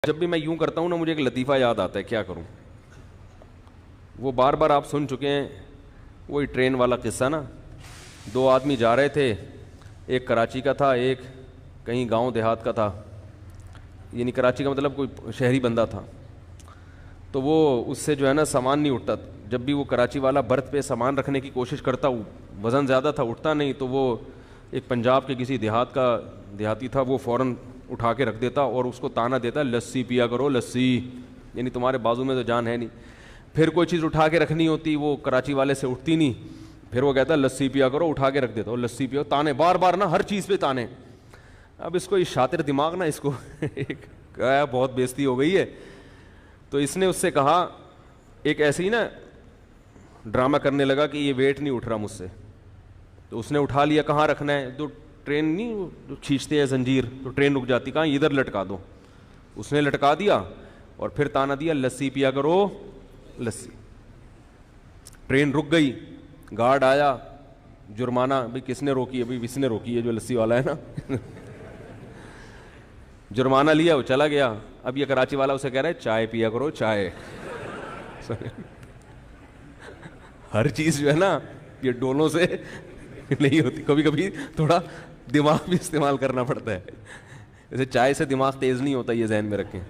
جب بھی میں یوں کرتا ہوں نا مجھے ایک لطیفہ یاد آتا ہے، کیا کروں؟ وہ بار بار آپ سن چکے ہیں، وہی ٹرین والا قصہ نا. دو آدمی جا رہے تھے، ایک کراچی کا تھا، ایک کہیں گاؤں دیہات کا تھا. یعنی کراچی کا مطلب کوئی شہری بندہ تھا. تو وہ اس سے جو ہے نا سامان نہیں اٹھتا. جب بھی وہ کراچی والا برتھ پہ سامان رکھنے کی کوشش کرتا، وزن زیادہ تھا، اٹھتا نہیں. تو وہ ایک پنجاب کے کسی دیہاتی تھا، وہ فوراً اٹھا کے رکھ دیتا اور اس کو تانا دیتا، لسی پیا کرو لسی، یعنی تمہارے بازو میں تو جان ہے نہیں. پھر کوئی چیز اٹھا کے رکھنی ہوتی، وہ کراچی والے سے اٹھتی نہیں، پھر وہ کہتا لسی پیا کرو، اٹھا کے رکھ دیتا، لسی پیو، تانے بار بار نا، ہر چیز پہ تانے. اب اس کو یہ شاطر دماغ نا، اس کو کہا بہت بےزتی ہو گئی ہے. تو اس نے اس سے کہا، ایک ایسے ہی نا ڈرامہ کرنے لگا کہ یہ ویٹ نہیں اٹھ رہا مجھ سے. تو اس نے اٹھا لیا، کہاں رکھنا ہے؟ تو ٹرین نہیں جو کھینچتے ہیں زنجیر، تو ٹرین رک جاتی، کہاں ادھر لٹکا دو. اس نے لٹکا دیا اور پھر تانا دیا، لسی پیا کرو لسی. ٹرین رک گئی، گارڈ آیا، جرمانہ. بھائی کس نے روکی ہے؟ بھائی اس نے روکی ہے جو لسی والا ہے نا. جرمانہ لیا، وہ چلا گیا. اب یہ کراچی والا اسے کہہ رہا ہے چائے پیا کرو چائے. ہر چیز جو ہے نا یہ ڈولوں سے نہیں ہوتی، کبھی کبھی تھوڑا دماغ بھی استعمال کرنا پڑتا ہے. جیسے چائے سے دماغ تیز نہیں ہوتا، یہ ذہن میں رکھیں.